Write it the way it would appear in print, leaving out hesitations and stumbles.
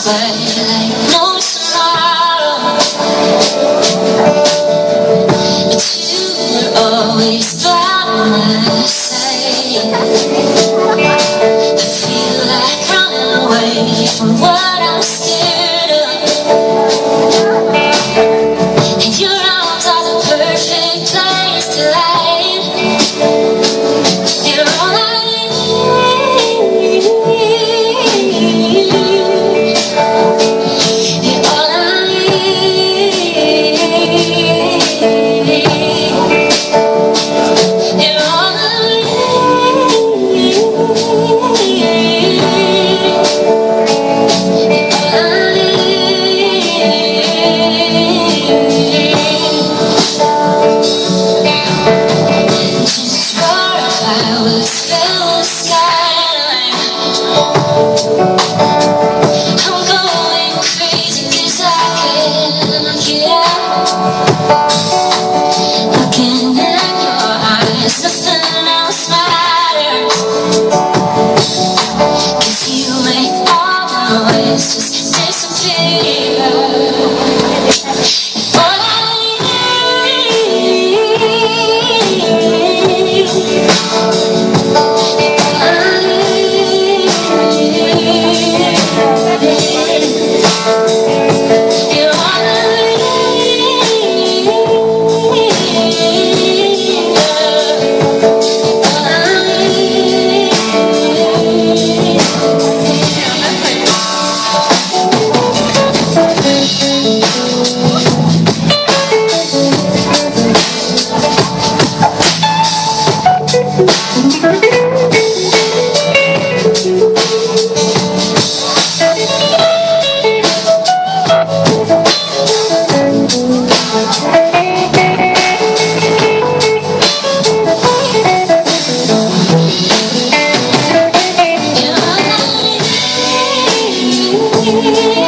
away like no tomorrow. But you were always by my side. I feel like running away from what I'm scared of. And your arms are the perfect place to lie. You're all I need. You're all I need. You're all I need. Flowers fill the skyline. I'm going crazy 'cause I can't get out. Looking in your eyes, nothing else matters. 'Cause you make all the noise just disappear. All I need. Yeah.